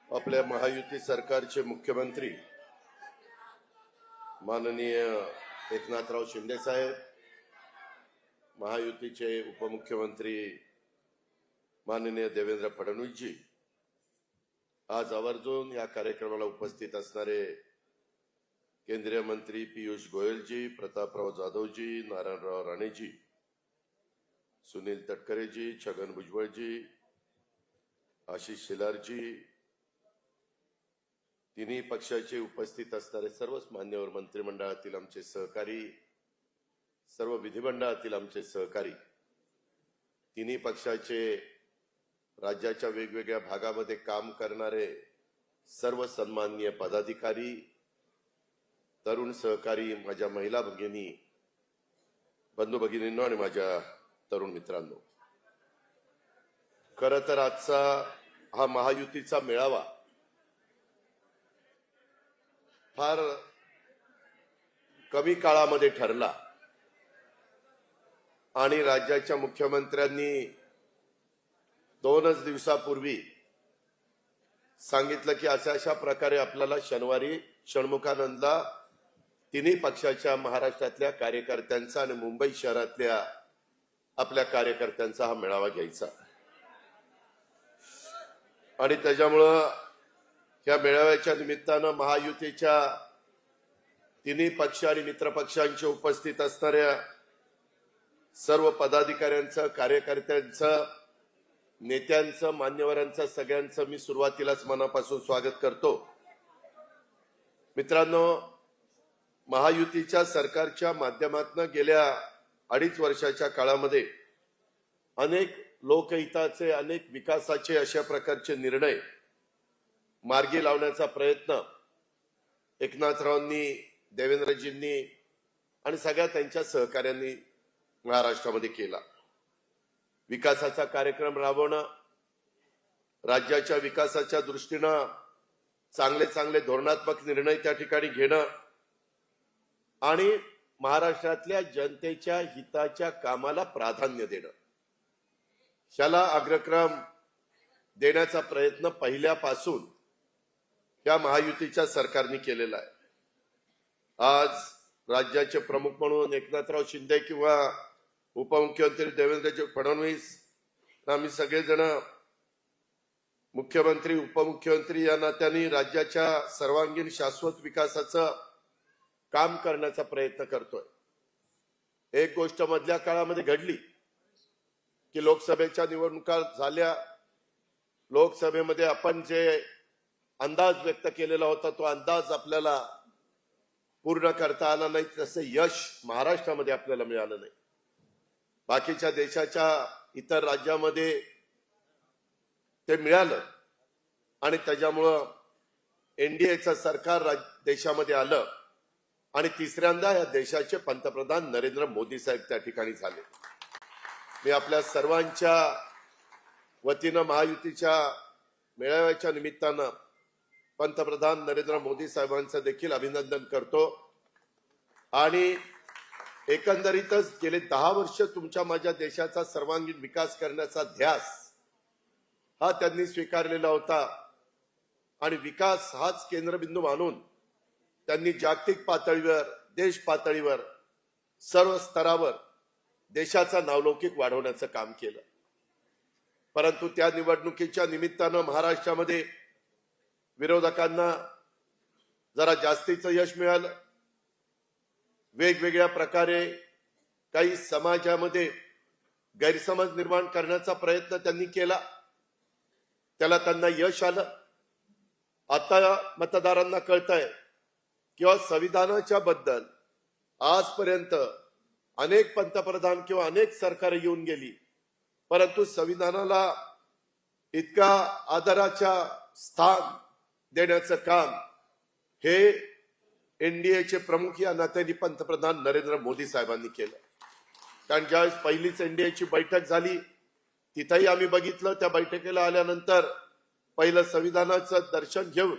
आपल्या महायुती सरकारचे मुख्यमंत्री माननीय एकनाथराव शिंदे साहेब, महायुतीचे उपमुख्यमंत्री माननीय देवेंद्र फडणवीस जी, आज आवर्जून या कार्यक्रमाला उपस्थित असणारे केंद्रीय मंत्री पीयूष गोयल जी, प्रतापराव जाधव जी, नारायणराव राणे जी, सुनील तटकरे जी, छगन भुजबळ जी, आशिष शेलार जी, तिन्ही पक्षाचे उपस्थित असणारे सर्वच मान्यवर मंत्रिमंडळातील आमचे सहकारी, सर्व विधिमंडळातील आमचे सहकारी, तिन्ही पक्षाचे राज्याच्या वेगवेगळ्या भागामध्ये काम करणारे सर्व सन्माननीय पदाधिकारी, तरुण सहकारी, माझ्या महिला भगिनी, बंधू भगिनींनो आणि माझ्या तरुण मित्रांनो, खरं तर आजचा हा महायुतीचा मेळावा फार कमी काळामध्ये ठरला आणि राज्याच्या मुख्यमंत्र्यांनी 2 दिवसापूर्वी सांगितलं की अशा प्रकारे आपल्याला शनिवारी षण्मुखानंदला तिन्ही पक्षाच्या महाराष्ट्रातल्या कार्यकर्त्यांचा आणि मुंबई शहरातल्या आपल्या कार्यकर्त्यांचा हा मेळावा घ्यायचा आणि त्याच्यामुळं या मेळाव्याच्या निमित्तानं महायुतीच्या तिन्ही पक्ष आणि मित्रपक्षांचे उपस्थित असणाऱ्या सर्व पदाधिकाऱ्यांचं, कार्यकर्त्यांचं, नेत्यांचं, मान्यवरांचं, सगळ्यांचं मी सुरुवातीलाच मनापासून स्वागत करतो। मित्रांनो, महायुतीच्या सरकारच्या माध्यमातून गेल्या 2.5 वर्षाच्या काळामध्ये अनेक लोकहिताचे, अनेक विकासाचे अशा प्रकारचे निर्णय मार्गी लावण्याचा प्रयत्न एकनाथरावांनी, देवेंद्रजींनी आणि सगळ्या त्यांच्या सहकार्यांनी महाराष्ट्रामध्ये केला। विकासाचा कार्यक्रम राबवणं, राज्याच्या विकासाच्या दृष्टीनं चांगले चांगले धोरणात्मक निर्णय त्या ठिकाणी घेणं आणि महाराष्ट्रातल्या जनतेच्या हिताच्या कामाला प्राधान्य देणं, याला अग्रक्रम देण्याचा प्रयत्न पहिल्यापासून या महायुतीच्या सरकारने केलेला आहे। आज राज्याचे प्रमुख म्हणून एकनाथराव शिंदे किंवा उपमुख्यमंत्री देवेंद्र फडणवीस, आम्ही सगळेजण मुख्यमंत्री, उपमुख्यमंत्री या नात्याने राज्याच्या सर्वांगीण शाश्वत विकासाचं काम करण्याचा प्रयत्न करतोय। एक गोष्ट मधल्या काळामध्ये घडली की लोकसभेच्या निवडणुका झाल्या, लोकसभेमध्ये आपण जे अंदाज व्यक्त केलेला होता तो अंदाज आपल्याला पूर्ण करता आला नाही, तसे यश महाराष्ट्रामध्ये आपल्याला मिळालं नाही। बाकीच्या देशाच्या इतर राज्यामध्ये ते मिळालं आणि त्याच्यामुळं एनडीएचं सरकार देशामध्ये आलं आणि तिसऱ्यांदा या देशाचे पंतप्रधान नरेंद्र मोदी साहेब त्या ठिकाणी झाले। मी आपल्या सर्वांच्या वतीनं महायुतीच्या मेळाव्याच्या निमित्तानं पंतप्रधान नरेंद्र मोदी साहेबांचं देखील अभिनंदन करतो आणि एकंदरीतच गेले 10 वर्ष तुमच्या माझ्या देशाचा सर्वांगीण विकास करण्याचा ध्यास हा त्यांनी स्वीकारलेला होता आणि विकास हाच केंद्रबिंदू मानून त्यांनी जागतिक पातळीवर, देश पातळीवर, सर्व स्तरावर देशाचा नावलौकिक वाढवण्याचं काम केलं। परंतु त्या निवडणुकीच्या निमित्तानं महाराष्ट्रामध्ये विरोधकांना जरा जास्तीचं यश मिळालं। वेगवेगळ्या प्रकारे काही समाजामध्ये गैरसमज निर्माण करण्याचा प्रयत्न त्यांनी केला, त्याला त्यांना यश आलं। आता मतदारांना कळतंय किंवा संविधानाच्या बद्दल आजपर्यंत अनेक पंतप्रधान किंवा अनेक सरकार येऊन गेली, परंतु संविधानाला इतका आदराच्या स्थान देण्याचं काम हे एनडीएचे प्रमुख या नात्याने पंतप्रधान नरेंद्र मोदी साहेबांनी केलं। कारण ज्यावेळेस पहिलीच एनडीएची बैठक झाली तिथेही आम्ही बघितलं, त्या बैठकीला आल्यानंतर पहिलं संविधानाचं दर्शन घेऊन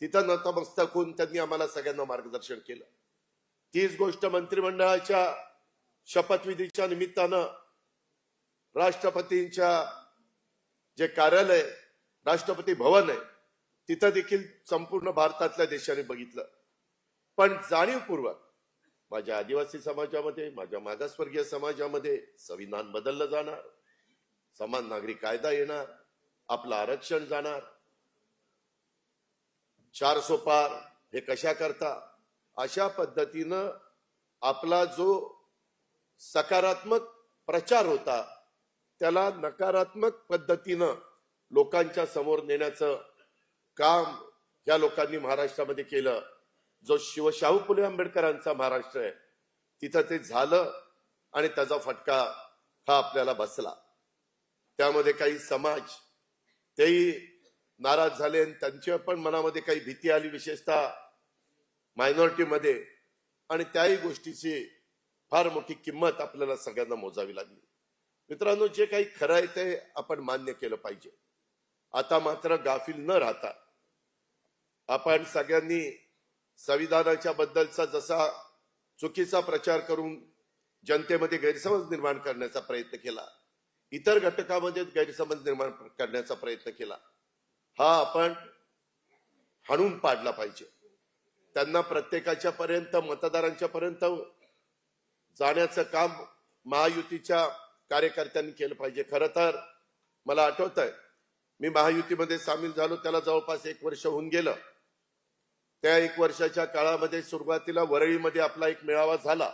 तिथं नतमस्तक होऊन त्यांनी आम्हाला सगळ्यांना मार्गदर्शन केलं। तीच गोष्ट मंत्रिमंडळाच्या शपथविधीच्या निमित्तानं राष्ट्रपतींच्या जे कार्यालय, राष्ट्रपती भवन आहे, तिथं देखील संपूर्ण भारतातल्या देशाने बघितलं. पण जाणीवपूर्वक माझ्या आदिवासी समाजामध्ये, माझ्या मागासवर्गीय समाजामध्ये संविधान बदललं जाणार, समान नागरी कायदा येणार, आपलं आरक्षण जाणार, 400 पार हे कशा करता, अशा पद्धतीनं आपला जो सकारात्मक प्रचार होता त्याला नकारात्मक पद्धतीनं लोकांच्या समोर नेण्याचं काम या लोकांनी महाराष्ट्रामध्ये केलं. जो शाहू फुले आंबेडकरांचा महाराष्ट्र आहे तिथं ते झालं आणि त्याचा फटका हा आपल्याला बसला. त्यामध्ये काही समाज तेही नाराज झाले आणि त्यांच्या पण मनामध्ये काही भीती आली, विशेषतः मायनॉरिटीमध्ये, आणि त्याही गोष्टीची फार मोठी किंमत आपल्याला सगळ्यांना मोजावी लागली. मित्रांनो, जे काही खरं आहे ते आपण मान्य केलं पाहिजे. आता मात्र गाफील न राहता आपण सगळ्यांनी संविधानाच्या बद्दलचा जसा चुकीचा प्रचार करून जनतेमध्ये गैरसमज निर्माण करण्याचा प्रयत्न केला, इतर घटकामध्ये गैरसमज निर्माण करण्याचा प्रयत्न केला, हा आपण हाणून पाडला पाहिजे. त्यांना प्रत्येकाच्या पर्यंत, मतदारांच्या पर्यंत जाण्याचं काम महायुतीच्या कार्यकर्त्यांनी केलं पाहिजे. खरं तर मला आठवत आहे, मी महायुतीमध्ये सामील झालो त्याला जवळपास 1 वर्ष होऊन गेलं. त्या 1 वर्षाच्या काळामध्ये सुरुवातीला वरळीमध्ये आपला एक मेळावा झाला.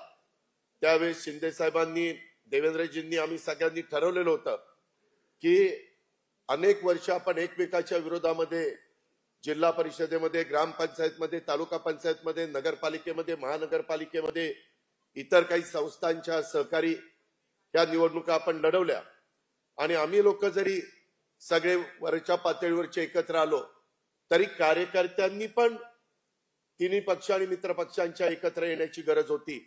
त्यावेळेस शिंदे साहेबांनी, देवेंद्रजींनी, आम्ही सगळ्यांनी ठरवलेलं होतं की अनेक वर्ष आपण एकमेकाच्या विरोधामध्ये जिल्हा परिषदेमध्ये, ग्रामपंचायतमध्ये, तालुका पंचायतमध्ये, नगरपालिकेमध्ये, महानगरपालिकेमध्ये, इतर काही संस्थांच्या सहकारी या निवडणुका आपण लढवल्या. आणि आम्ही लोक जरी सगळे वरच्या पातळीवरचे एकत्र आलो तरी कार्यकर्त्यांनी पण तिन्ही पक्ष आणि मित्र पक्षांच्या एकत्र येण्याची गरज होती.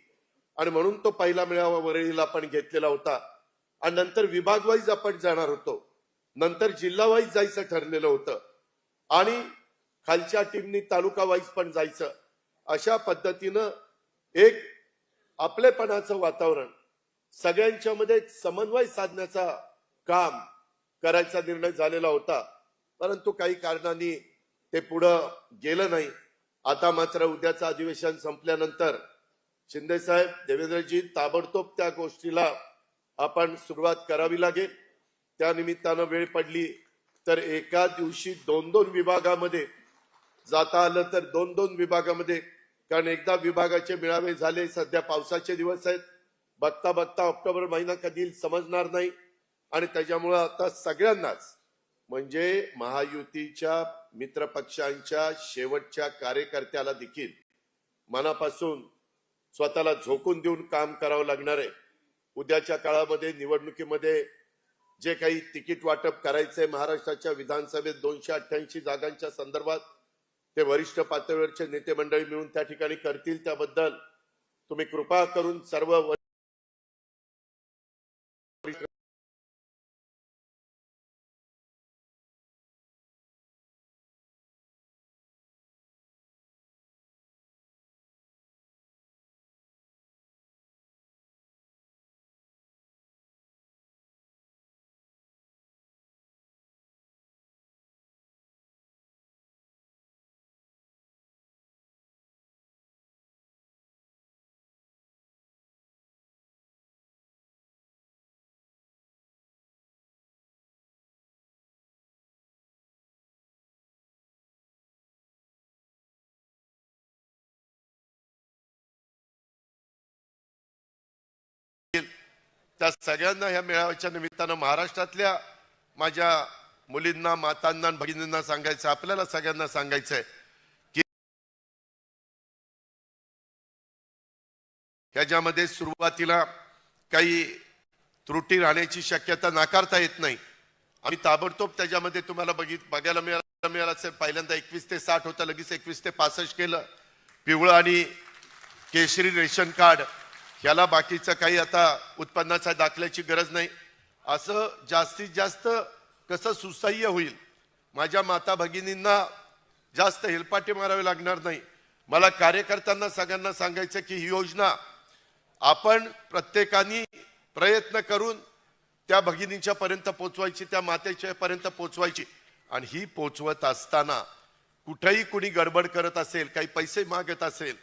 आणि म्हणून तो पहिला मेळावा वरळीला आपण घेतलेला होता. आणि नंतर विभाग वाईज आपण जाणार होतो, नंतर जिल्हा वाईज जायचं ठरलेलं होतं, आणि खालच्या टीमनी तालुका वाईज पण जायचं. अशा पद्धतीनं एक आपलेपणाचं वातावरण, सगळ्यांच्या मध्ये समन्वय साधण्याचा काम करायचा निर्णय झालेला होता. परंतु काही कारणांनी ते पुढं गेलं नाही. आता मात्र उद्याचं अधिवेशन संपल्यानंतर शिंदे साहेब, देवेंद्रजी, ताबडतोब त्या गोष्टीला आपण सुरुवात करावी लागेल. त्या निमित्तानं वेळ पडली तर एका दिवशी 2-2 विभागामध्ये जाता आलं तर 2-2 विभागामध्ये, कारण एकदा विभागाचे मेळावे झाले. सध्या पावसाचे दिवस आहेत, बघता बघता ऑक्टोबर महिना कधी समजणार नाही. आणि त्याच्यामुळं आता सगळ्यांनाच, म्हणजे महायुतीच्या मित्रपक्षांच्या शेवटच्या कार्यकर्त्याला देखील मनापासून स्वतःला झोकून देऊन काम करावं लागणार आहे. उद्याच्या काळामध्ये निवडणुकीमध्ये जे काही तिकीट वाटप करायचंय महाराष्ट्राच्या विधानसभेत 288 जागांच्या संदर्भात, ते वरिष्ठ पातळीवरचे नेते मंडळी मिळून त्या ठिकाणी करतील. त्याबद्दल तुम्ही कृपा करून सर्व त्या सगळ्यांना या मेळाव्याच्या निमित्तानं महाराष्ट्रातल्या माझ्या मुलींना, मातांना, भगिनींना सांगायचं, आपल्याला सगळ्यांना सांगायचंय की ह्याच्यामध्ये सुरुवातीला काही त्रुटी राहण्याची शक्यता नाकारता येत नाही. आम्ही ताबडतोब त्याच्यामध्ये तुम्हाला बघायला मिळालं असेल, पहिल्यांदा 21 ते 60 होतं, लगेच 21 ते 65 केलं. पिवळं आणि केशरी रेशन कार्ड, याला बाकीचं काही आता उत्पन्नाच्या दाखल्याची गरज नाही. असं जास्तीत जास्त कसं सुसह्य होईल, माझ्या माता भगिनींना जास्त हेलपाटे मारावे लागणार नाही. मला कार्यकर्त्यांना सगळ्यांना सांगायचं की ही योजना आपण प्रत्येकाने प्रयत्न करून त्या भगिनींच्या पर्यंत पोहोचवायची, त्या मातेच्या पर्यंत पोहोचवायची. आणि ही पोहोचवत असताना कुठेही कुणी गडबड करत असेल, काही पैसे मागत असेल,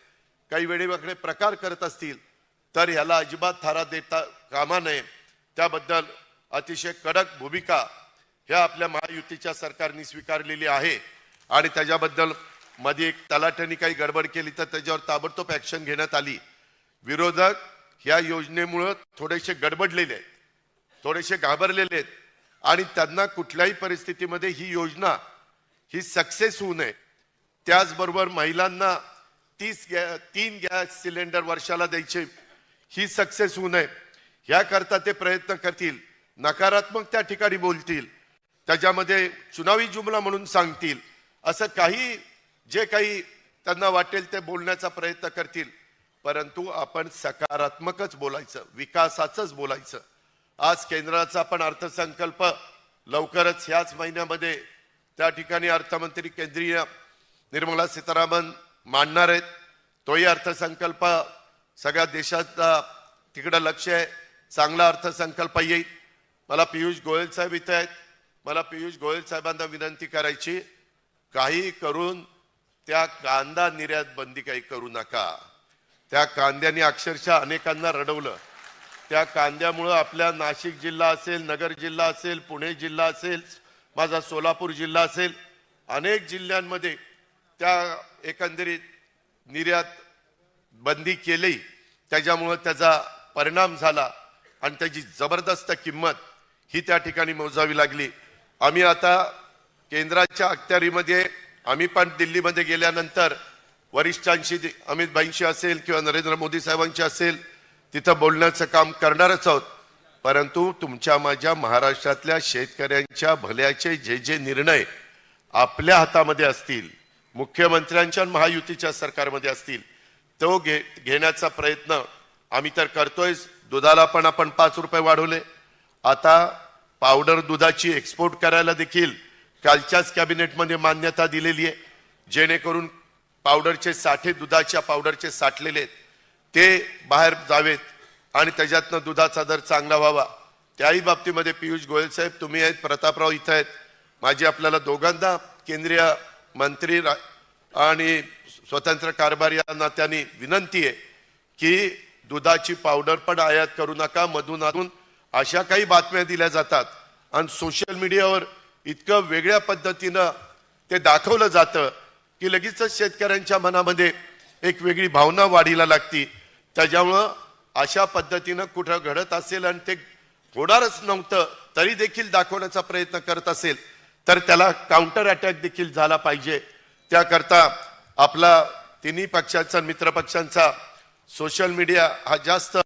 काही वेगवेगळे प्रकार करत असतील तर याला अजिबात थारा देता कामा नये. त्याबद्दल अतिशय कडक भूमिका ह्या आपल्या महायुतीच्या सरकारने स्वीकारलेली आहे आणि त्याच्याबद्दल मध्ये एक तलाट्याने काही गडबड केली तर त्याच्यावर ताबडतोब ऍक्शन घेण्यात आली. विरोधक ह्या योजनेमुळे थोडेसे गडबडलेले आहेत, थोडेसे घाबरलेले आहेत आणि त्यांना कुठल्याही परिस्थितीमध्ये ही योजना ही सक्सेस होऊ नये. त्याचबरोबर महिलांना 3 गॅस सिलेंडर वर्षाला द्यायचे ही सक्सेस होऊ नये याकरता ते प्रयत्न करतील. नकारात्मक त्या ठिकाणी बोलतील, त्याच्यामध्ये चुनावी जुमला म्हणून सांगतील, असं काही जे काही त्यांना वाटेल ते बोलण्याचा प्रयत्न करतील. परंतु आपण सकारात्मकच बोलायचं, विकासाचंच बोलायचं. आज केंद्राचा पण अर्थसंकल्प लवकरच ह्याच महिन्यामध्ये त्या ठिकाणी अर्थमंत्री केंद्रीय निर्मला सीतारामन मांडणार आहेत. तोही अर्थसंकल्प सगळ्या देशाचा तिकडं लक्ष आहे, चांगला अर्थसंकल्प येईल. मला पियुष गोयल साहेब इथे आहेत, मला पियुष गोयल साहेबांना विनंती करायची, काही करून त्या कांदा निर्यात बंदी काही करू नका. त्या कांद्याने अक्षरशः अनेकांना रडवलं. त्या कांद्यामुळं आपल्या नाशिक जिल्हा असेल, नगर जिल्हा असेल, पुणे जिल्हा असेल, माझा सोलापूर जिल्हा असेल, अनेक जिल्ह्यांमध्ये त्या एकंदरीत निर्यात बंदी केली. त्याच्यामुळं त्याचा परिणाम झाला आणि त्याची जबरदस्त किंमत ही त्या ठिकाणी मोजावी लागली. आम्ही आता केंद्राच्या अखत्यारीमध्ये आम्ही पण दिल्लीमध्ये गेल्यानंतर वरिष्ठांशी, अमित भाईंशी असेल किंवा नरेंद्र मोदी साहेबांशी असेल, तिथं बोलण्याचं काम करणारच आहोत. परंतु तुमच्या माझ्या महाराष्ट्रातल्या शेतकऱ्यांच्या भल्याचे जे जे निर्णय आपल्या हातामध्ये असतील, मुख्यमंत्र्यांच्या महायुतीच्या सरकारमध्ये असतील, तो घेण्याचा प्रयत्न आम्ही तर करतोय. दुधाला पण आपण 5 रुपये वाढवले. आता पावडर दुधाची एक्सपोर्ट करायला देखील कालच्याच कॅबिनेटमध्ये मान्यता दिलेली आहे, जेणेकरून पावडरचे साठे, दुधाच्या पावडरचे साठलेले आहेत ते बाहेर जावेत आणि त्याच्यातनं दुधाचा दर चांगला व्हावा. त्याही बाबतीमध्ये पियुष गोयल साहेब तुम्ही आहेत, प्रतापराव इथं आहेत, माझी आपल्याला दोघांना केंद्रीय मंत्री आणि स्वतंत्र कारभारी या नात्याने विनंती आहे की दुधाची पावडर पण आयात करू नका. मधून अशा काही बातम्या दिल्या जातात आणि सोशल मीडियावर इतकं वेगळ्या पद्धतीनं ते दाखवलं जातं की लगेचच शेतकऱ्यांच्या मनामध्ये एक वेगळी भावना वाढीला लागती. त्याच्यामुळं अशा पद्धतीनं कुठं घडत असेल आणि ते होणारच नव्हतं तरी देखील दाखवण्याचा प्रयत्न करत असेल तर त्याला काउंटर अटॅक देखील झाला पाहिजे. त्याकरता आपला तिन्ही पक्षांचा, मित्र पक्षांचा सोशल मीडिया हा जास्त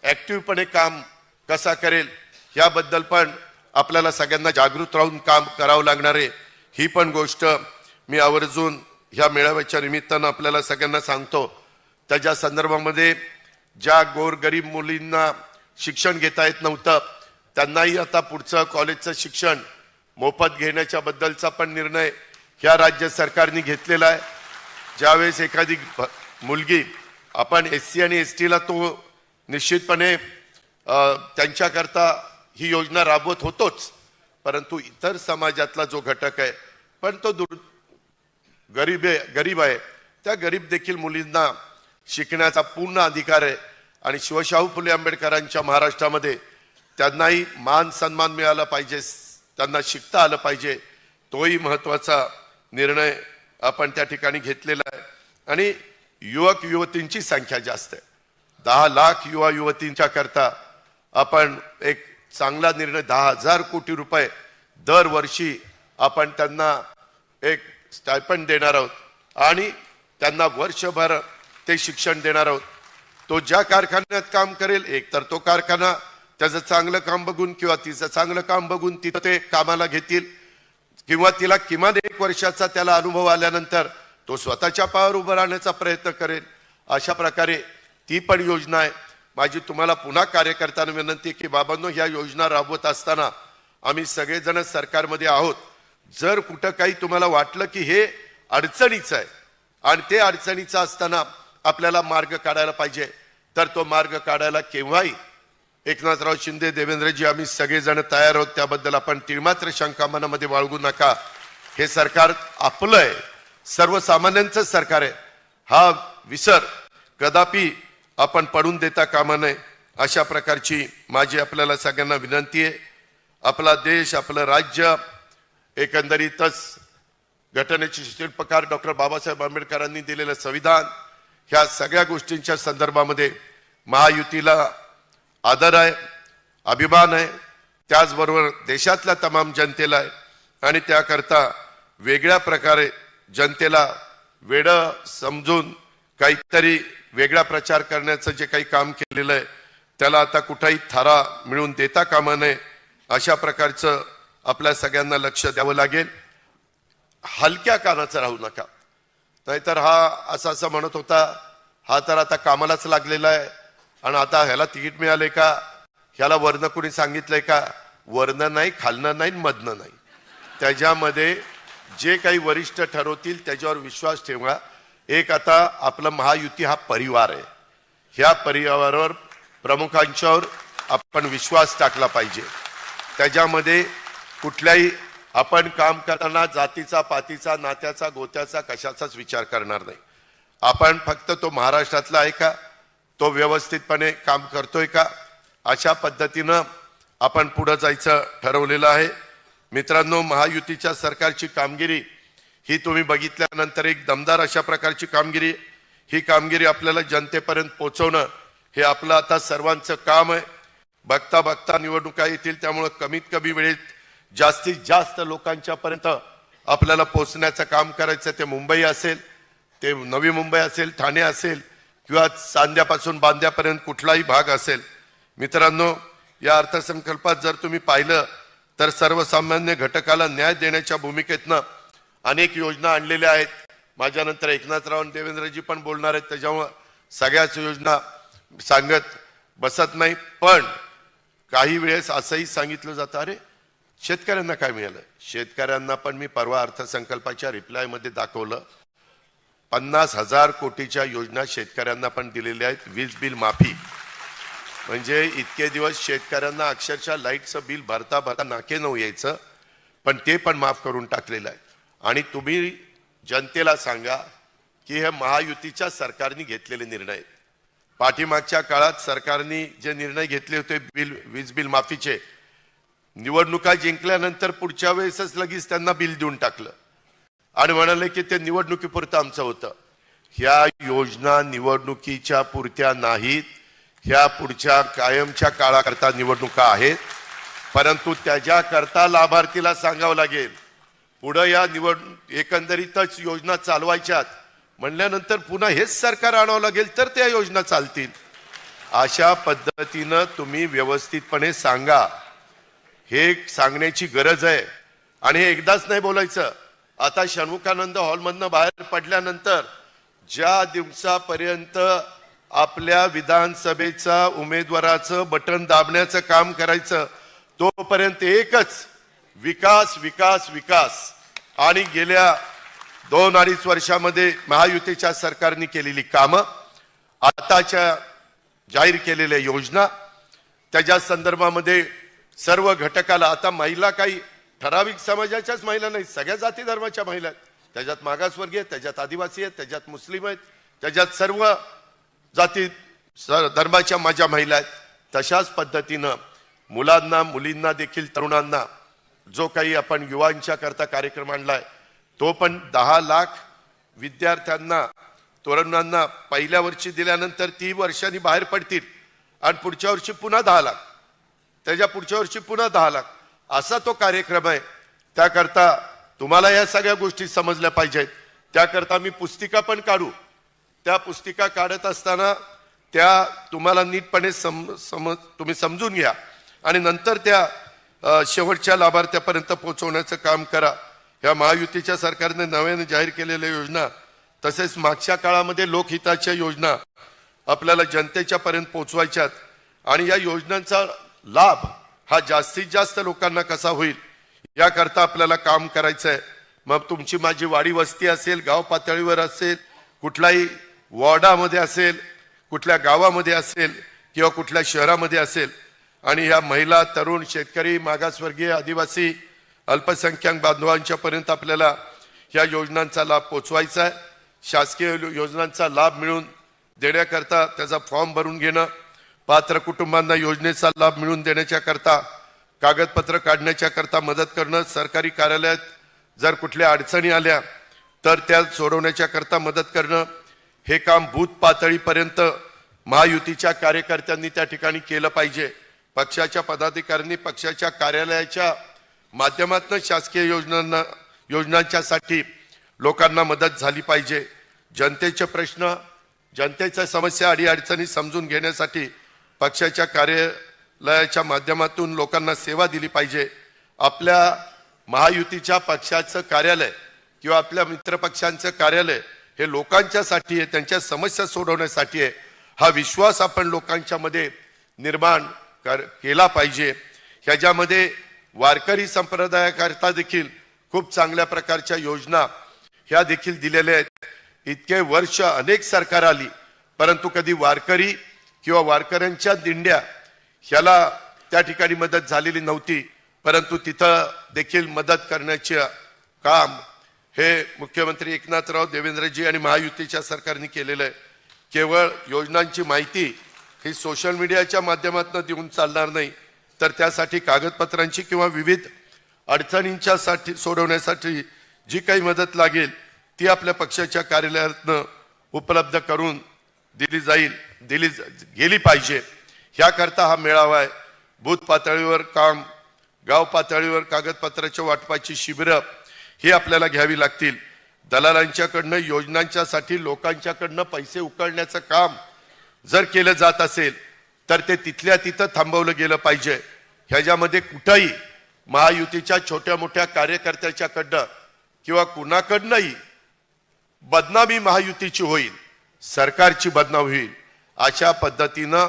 ऍक्टिव्हपणे काम कसा करेल याबद्दल पण आपल्याला सगळ्यांना जागृत राहून काम करावं लागणार आहे. ही पण गोष्ट मी आवर्जून ह्या मेळाव्याच्या निमित्तानं आपल्याला सगळ्यांना सांगतो. त्याच्या संदर्भामध्ये ज्या गोरगरीब मुलींना शिक्षण घेता येत नव्हतं त्यांनाही आता पुढचं कॉलेजचं शिक्षण मोफत घेण्याच्या बद्दलचा पण निर्णय ह्या राज्य सरकारने घेतलेला आहे. ज्यावेळेस एखादी मुलगी, आपण SC आणि ST ला तो निश्चितपणे त्यांच्याकरता ही योजना राबवत होतोच, परंतु इतर समाजातला जो घटक आहे पण तो गरीब आहे, त्या गरीब देखील मुलींना शिकण्याचा पूर्ण अधिकार आहे आणि शिवशाहू फुले आंबेडकरांच्या महाराष्ट्रामध्ये त्यांनाही मान सन्मान मिळाला पाहिजे, त्यांना शिकता आलं पाहिजे. तोही महत्वाचा निर्णय आपण त्या ठिकाणी घेतलेला आहे. आणि युवक युवतींची संख्या जास्त आहे, 10 लाख युवा युवतींच्या करता आपण एक चांगला निर्णय, 10,000 कोटी रुपये दरवर्षी आपण त्यांना एक स्टायपंड देणार आहोत आणि त्यांना वर्षभर ते शिक्षण देणार आहोत. तो ज्या कारखान्यात काम करेल, एक तर तो कारखाना त्याचं चांगलं काम बघून किंवा तिचं चांगलं काम बघून तिथं ते कामाला घेतील, किंवा तिला किमान 1 वर्षाचा त्याला अनुभव आल्यानंतर तो स्वतःच्या पायावर उभं राहण्याचा प्रयत्न करेल. अशा प्रकारे ती पण योजना आहे. माझी तुम्हाला पुन्हा कार्यकर्त्यांना विनंती की बाबांनो, ह्या योजना राबवत असताना आम्ही सगळेजण सरकारमध्ये आहोत. जर कुठं काही तुम्हाला वाटलं की हे अडचणीचं आहे आणि ते अडचणीचं असताना आपल्याला मार्ग काढायला पाहिजे, तर तो मार्ग काढायला केव्हाही एकनाथराव शिंदे, देवेंद्रजी, आम्ही सगळेजण तयार आहोत. त्याबद्दल आपण तिळमात्र शंका मनामध्ये बाळगू नका. हे सरकार आपलं आहे, सर्वसामान्यांचं सरकार आहे, हा विसर कदापि आपण पडून देता कामा नये अशा प्रकारची माझी आपल्याला सगळ्यांना विनंती आहे. आपला देश, आपलं राज्य, एकंदरीतच घटनेचे शिल्पकार डॉक्टर बाबासाहेब आंबेडकरांनी दिलेलं संविधान, ह्या सगळ्या गोष्टींच्या संदर्भामध्ये महायुतीला आदर आहे, अभिमान आहे. त्याचबरोबर देशातल्या तमाम जनतेला आहे आणि त्याकरता वेगळ्या प्रकारे जनतेला वेडं समजून काहीतरी वेगळा प्रचार करण्याचं जे काही काम केलेलं आहे त्याला आता कुठेही थारा मिळून देता कामा नये अशा प्रकारचं आपल्या सगळ्यांना लक्ष द्यावं लागेल. हलक्या कानाचं राहू नका. नाहीतर हा असं म्हणत होता, हा तर आता कामालाच लागलेला आहे आणि आता ह्याला तिकीट मिळाले का, ह्याला वर्ण कोणी सांगितलंय का? वर्ण नाही, खालनं नाही, मधनं नाही. त्याच्यामध्ये जे काही वरिष्ठ ठरवतील त्याच्यावर विश्वास ठेवा. एक आता आपलं महायुती हा परिवार आहे, ह्या परिवारावर प्रमुखांच्यावर आपण विश्वास टाकला पाहिजे. त्याच्यामध्ये कुठल्याही आपण काम करताना जातीचा, पातीचा, नात्याचा, गोत्याचा कशाचाच विचार करणार नाही. आपण फक्त तो महाराष्ट्रातला आहे का, तो व्यवस्थितपणे काम करतोय का, अशा पद्धतीनं आपण पुढे जायचं ठरवलेलं आहे. मित्रांनो, महायुतीच्या सरकारची कामगिरी ही तुम्ही बघितल्यानंतर एक दमदार अशा प्रकारची कामगिरी, ही कामगिरी आपल्याला जनतेपर्यंत पोहोचवणं हे आपलं आता सर्वांचं काम आहे. बघता बघता निवडणुका येतील, त्यामुळे कमीत कमी वेळेत जास्तीत जास्त लोकांच्या पर्यंत आपल्याला पोहोचण्याचं काम करायचं. ते मुंबई असेल, ते नवी मुंबई असेल, ठाणे असेल किंवा चांद्यापासून बांद्यापर्यंत कुठलाही भाग असेल. मित्रांनो, या अर्थसंकल्पात जर तुम्ही पाहिलं तर सर्वसामान्य घटकाला न्याय देण्याच्या भूमिकेतनं अनेक योजना आणलेल्या आहेत. माझ्यानंतर एकनाथराव आणि देवेंद्रजी पण बोलणार आहेत, त्याच्यामुळं सगळ्याच योजना सांगत बसत नाही. पण काही वेळेस असंही सांगितलं जातं, अरे शेतकऱ्यांना काय मिळालं. शेतकऱ्यांना पण मी परवा अर्थसंकल्पाच्या रिप्लायमध्ये दाखवलं, 50,000 कोटीच्या योजना शेतकऱ्यांना पण दिलेल्या आहेत. वीज बिल माफी, म्हणजे इतके दिवस शेतकऱ्यांना अक्षरशः लाईटचं बिल भरता भरता नाके नऊ यायचं, पण ते पण माफ करून टाकलेलं आहे. आणि तुम्ही जनतेला सांगा की हे महायुतीच्या सरकारने घेतलेले निर्णय आहेत. पाठीमागच्या काळात सरकारने जे निर्णय घेतले होते वीज बिल माफीचे, निवडणुका जिंकल्यानंतर पुढच्या वेळेसच लगेच त्यांना बिल देऊन टाकलं आणि म्हणाले की ते निवडणुकीपुरतं आमचं होतं. ह्या योजना निवडणुकीच्या पुरत्या नाहीत, ह्या पुढच्या कायमच्या काळाकरता निवडणुका आहेत. परंतु त्याच्याकरता लाभार्थीला सांगावं लागेल, पुढं या एकंदरीतच योजना चालवायच्यात म्हणल्यानंतर पुन्हा हेच सरकार आणावं लागेल तर त्या योजना चालतील. अशा पद्धतीनं तुम्ही व्यवस्थितपणे सांगा, हे सांगण्याची गरज आहे. आणि हे एकदाच नाही बोलायचं. आता षण्मुखानंद हॉलमधनं बाहेर पडल्यानंतर ज्या दिवसापर्यंत आपल्या विधानसभेचा उमेदवाराचं बटन दाबण्याचं काम करायचं तोपर्यंत एकच विकास विकास विकास. आणि गेल्या 2-2.5 वर्षामध्ये महायुतीच्या सरकारने केलेली कामं, आताच्या जाहीर केलेल्या योजना, त्याच्या संदर्भामध्ये सर्व घटकाला, आता महिला काही ठराविक समाजाच्याच महिला नाही, सगळ्या जाती धर्माच्या महिला आहेत. त्याच्यात मागासवर्गीय आहेत, त्याच्यात आदिवासी आहेत, त्याच्यात मुस्लिम आहेत, त्याच्यात सर्व जाती धर्माच्या माझ्या महिला आहेत. तशाच पद्धतीनं मुलांना, मुलींना देखील, तरुणांना जो काही आपण युवांच्या करता कार्यक्रम आणलाय तो पण 10 लाख विद्यार्थ्यांना, तरुणांना पहिल्या वर्षी दिल्यानंतर 3 वर्षांनी बाहेर पडतील आणि पुढच्या वर्षी पुन्हा 10 लाख, त्याच्या पुढच्या वर्षी पुन्हा 10 लाख, असा तो कार्यक्रम आहे. त्याकरता तुम्हाला या सगळ्या गोष्टी समजल्या पाहिजेत. त्याकरता मी पुस्तिका पण काढू. त्या पुस्तिका काढत असताना त्या तुम्हाला नीटपणे तुम्ही समजून घ्या आणि नंतर त्या शेवटच्या लाभार्थ्यापर्यंत पोहोचवण्याचं काम करा. ह्या महायुतीच्या सरकारने नव्याने जाहीर केलेल्या योजना, तसेच मागच्या काळामध्ये लोकहिताच्या योजना आपल्याला जनतेच्या पर्यंत पोहोचवायच्यात आणि या योजनांचा लाभ हा जास्तीत जास्त लोकांना कसा होईल याकरता आपल्याला काम करायचं आहे. मग तुमची माझी वाडी वस्ती असेल, गाव पातळीवर असेल, कुठलाही वॉर्डामध्ये असेल, कुठल्या गावामध्ये असेल किंवा कुठल्या शहरामध्ये असेल, आणि ह्या महिला, तरुण, शेतकरी, मागासवर्गीय, आदिवासी, अल्पसंख्याक बांधवांच्या पर्यंत आपल्याला ह्या योजनांचा लाभ पोचवायचा आहे। शासकीय योजनांचा लाभ मिळवून देण्याकरता त्याचा फॉर्म भरून घेणं, पात्र कुटुंबांना योजनेचा लाभ मिळवून देण्याच्या करता कागदपत्र काढण्याच्या करता मदत करणं, सरकारी कार्यालयात जर कुठल्या अडचणी आल्या तर त्या सोडवण्याच्या करता मदत करणं, हे काम बूथ पातळीपर्यंत महायुतीच्या कार्यकर्त्यांनी त्या ठिकाणी केलं पाहिजे। पक्षाच्या पदाधिकाऱ्यांनी पक्षाच्या कार्यालयाच्या माध्यमातून शासकीय योजनांच्यासाठी लोकांना मदत झाली पाहिजे। जनतेचे प्रश्न, जनतेच्या समस्या अडीअडचणी समजून घेण्यासाठी पक्षाच्या कार्यालयाच्या माध्यमातून लोकांना सेवा दिली पाहिजे। आपल्या महायुतीच्या पक्षाचं कार्यालय किंवा आपल्या मित्रपक्षांचं कार्यालय हे लोकांच्यासाठी आहे, त्यांच्या समस्या सोडवण्यासाठी आहे। हा विश्वास आपण लोकांच्या मध्ये निर्माण केला पाहिजे। ह्याच्यामध्ये वारकरी संप्रदायाकरता देखील खूप चांगल्या प्रकारच्या योजना ह्या देखील दिलेल्या आहेत। इतके वर्ष अनेक सरकार आली, परंतु कधी वारकरी किंवा वारकऱ्यांच्या दिंड्या ह्याला त्या ठिकाणी मदत झालेली नव्हती, परंतु तिथं देखील मदत करण्याचे काम हे मुख्यमंत्री एकनाथराव देवेंद्रजी आणि महायुतीच्या सरकारने केलेलं आहे। केवळ योजनांची माहिती ही सोशल मीडियाच्या माध्यमातून देऊन चालणार नाही, तर त्यासाठी कागदपत्रांची किंवा विविध अडचणींच्या सोडवण्यासाठी जी काही मदत लागेल ती आपल्या पक्षाच्या कार्यालयातून उपलब्ध करून दिली गेली पाहिजे। ह्याकरता हा मेळावा आहे। बूथ पातळीवर काम, गाव पातळीवर कागदपत्राच्या वाटपाची शिबिरं ही आपल्याला घ्यावी लागतील। दलालांच्याकडनं योजनांच्यासाठी लोकांच्याकडनं पैसे उकळण्याचं काम जर केलं जात असेल तर ते तिथल्या तिथं थांबवलं गेलं पाहिजे। ह्याच्यामध्ये कुठंही महायुतीच्या छोट्या मोठ्या कार्यकर्त्याच्याकडनं किंवा कुणाकडनंही बदनामी महायुतीची होईल, सरकारची बदनामी होईल, अशा पद्धतीनं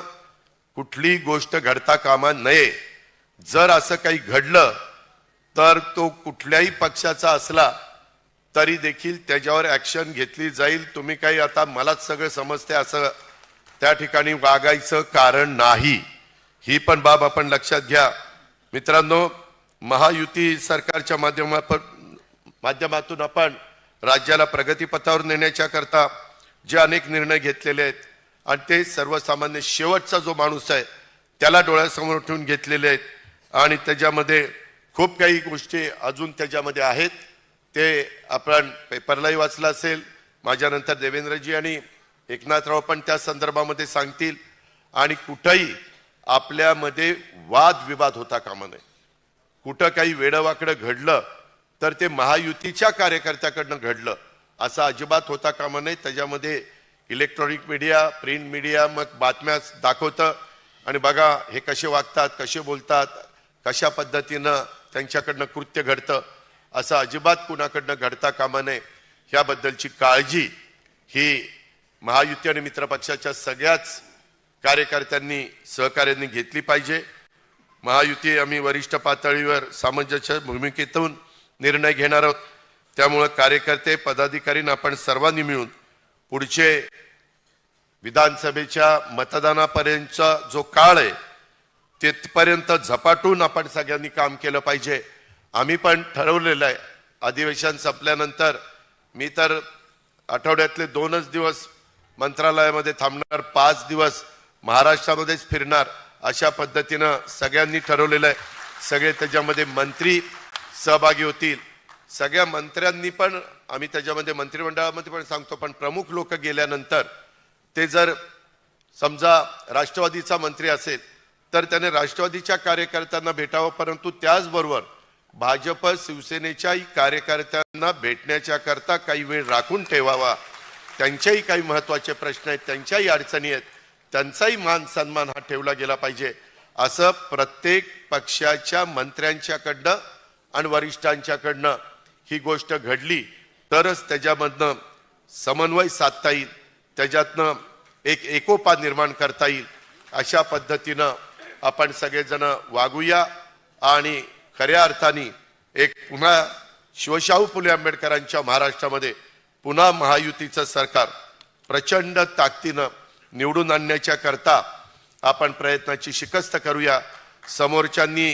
कुठली गोष्ट घडता कामा नये। जर असं काही घडलं तर तो कुठल्याही पक्षाचा असला तरी देखील त्याच्यावर ऍक्शन घेतली जाईल। तुम्ही काही आता मलाच सगळं समजते असं त्या ठिकाणी वागायचं कारण नाही, ही पण बाब आपण लक्षात घ्या। मित्रांनो, महायुती सरकारच्या माध्यमातून आपण राज्याला प्रगतीपथावर नेण्याच्या करता जे अनेक निर्णय घेतलेले आहेत आणि ते सर्वसामान्य शेवटचा जो माणूस आहे त्याला डोळ्यासमोर ठेवून घेतलेले आहेत, आणि त्याच्यामध्ये खूप काही गोष्टी अजून त्याच्यामध्ये आहेत। ते आपण पेपरलाही वाचलं असेल, माझ्यानंतर देवेंद्रजी आणि एकनाथराव पण त्या संदर्भामध्ये सांगतील। आणि कुठंही आपल्यामध्ये वादविवाद होता कामा नये। कुठं काही वेडवाकडं घडलं तर ते महायुतीच्या कार्यकर्त्याकडनं घडलं असं अजिबात होता कामा नये। त्याच्यामध्ये इलेक्ट्रॉनिक मीडिया, प्रिंट मीडिया मग बातम्या दाखवतं आणि बघा हे कसे वागतात, कसे बोलतात, कशा पद्धतीनं त्यांच्याकडनं कृत्य घडतं, असं अजिबात कुणाकडनं घडता कामा नये। ह्याबद्दलची काळजी ही महायुती आणि मित्रपक्षाच्या सगळ्याच कार्यकर्त्यांनी सहकार्यांनी घेतली पाहिजे। महायुती आम्ही वरिष्ठ पातळीवर सामंजस्य भूमिकेतून निर्णय घेणार आहोत, त्यामुळे कार्यकर्ते पदाधिकारी आपण सर्वांनी मिळून पुढचे विधानसभेच्या मतदानापर्यंतचा जो काळ आहे तिथपर्यंत झपाटून आपण सगळ्यांनी काम केलं पाहिजे। आम्ही पण ठरवलेलं आहे, अधिवेशन संपल्यानंतर मी तर आठवड्यातले 2च दिवस मंत्रालयामध्ये थांबणार, 5 दिवस महाराष्ट्रामध्येच फिरणार, अशा पद्धतीनं सगळ्यांनी ठरवलेलं आहे। सगळे त्याच्यामध्ये मंत्री सहभागी होतील। सगळ्या मंत्र्यांनी पण आम्ही त्याच्यामध्ये मंत्रिमंडळामध्ये पण सांगतो, पण प्रमुख लोक गेल्यानंतर ते जर समजा राष्ट्रवादीचा मंत्री असेल तर त्याने राष्ट्रवादीच्या कार्यकर्त्यांना भेटावं, परंतु त्याचबरोबर भाजप शिवसेनेच्याही कार्यकर्त्यांना भेटण्याच्या करता काही वेळ राखून ठेवावा। त्यांच्याही काही महत्त्वाचे प्रश्न आहेत, त्यांच्याही अडचणी आहेत, त्यांचाही मान सन्मान हा ठेवला गेला पाहिजे, असं प्रत्येक पक्षाच्या मंत्र्यांच्याकडनं आणि वरिष्ठांच्याकडनं ही गोष्ट घडली तरच त्याच्यामधनं समन्वय साधता येईल, त्याच्यातनं एक एकोपा निर्माण करता येईल। अशा पद्धतीनं आपण सगळेजण वागूया आणि खऱ्या अर्थाने एक पुन्हा शिवशाहू फुले आंबेडकरांच्या महाराष्ट्रामध्ये पुन्हा महायुतीचं सरकार प्रचंड ताकदीनं निवडून आणण्याच्या करता आपण प्रयत्नाची शिकस्त करूया। समोरच्यांनी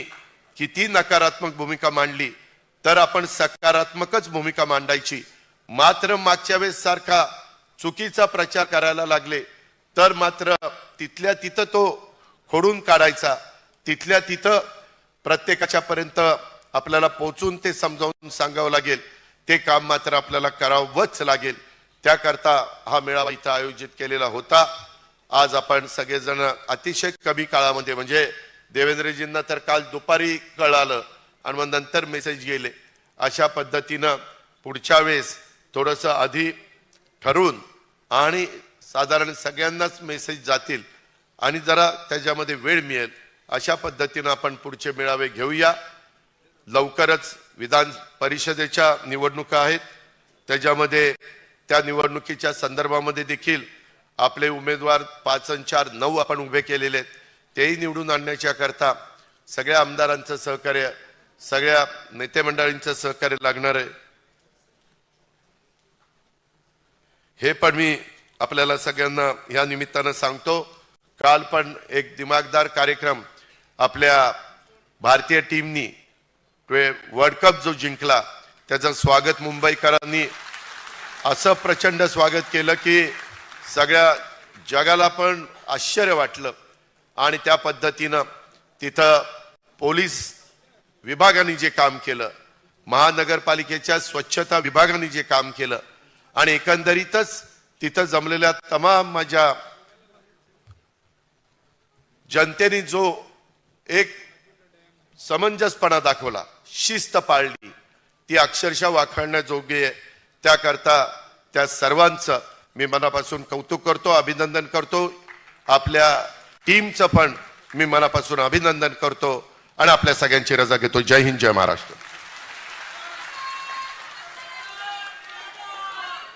किती नकारात्मक भूमिका मांडली तर आपण सकारात्मकच भूमिका मांडायची. मात्र मागच्या वेळेस सारखा चुकीचा प्रचार करायला लागले तर मात्र तिथल्या तिथं तो खोडून काढायचा. तिथल्या तिथं प्रत्येकाच्या पर्यंत आपल्याला पोहोचून ते समजावून सांगावं लागेल. ते काम मात्र आपल्याला करावंच लागेल. त्याकरता हा मेळावा इथं आयोजित केलेला होता. आज आपण सगळेजण अतिशय कमी काळामध्ये, म्हणजे देवेंद्रजींना तर काल दुपारी कळालं आणि मग नंतर मेसेज गेले, अशा पद्धतीनं पुढच्या वेळेस थोडंसं आधी ठरवून आणि साधारण सगळ्यांनाच मेसेज जातील आणि जरा त्याच्यामध्ये वेळ मिळेल अशा पद्धतीनं आपण पुढचे मेळावे घेऊया. लवकरच विधान परिषदेच्या निवडणुका आहेत. त्याच्यामध्ये त्या निवडणुकीच्या संदर्भामध्ये देखील आपले उमेदवार 5 आणि 4 9 आपण उभे केलेले आहेत. तेही निवडून आणण्याच्या करता सगळ्या आमदारांचं सहकार्य, सगळ्या नेते मंडळींचं सहकार्य लागणार आहे. हे पण मी आपल्याला सगळ्यांना या निमित्तानं सांगतो. काल पण एक दिमागदार कार्यक्रम आपल्या भारतीय टीमनी वर्ल्ड कप जो जिंकला त्याचं स्वागत मुंबईकरांनी असं प्रचंड स्वागत केलं की सगळ्या जगाला पण आश्चर्य वाटलं. आणि त्या पद्धतीनं तिथं पोलीस विभागाने जे काम केलं, महानगरपालिकेच्या स्वच्छता विभागाने जे काम केलं आणि एकंदरीतच तिथं जमलेल्या तमाम माझ्या जनतेने जो एक समंजसपणा दाखवला, शिस्त पाळली, ती अक्षरशः वाखाणण्याजोगी आहे. त्याकरता त्या सर्वांचं मी मनापासून कौतुक करतो, अभिनंदन करतो. आपल्या टीमचं पण मी मनापासून अभिनंदन करतो आणि आपल्या सगळ्यांची रजा घेतो. जय हिंद, जय महाराष्ट्र.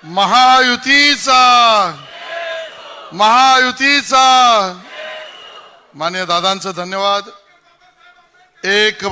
महायुतीचा मान्य दादांचं धन्यवाद. एक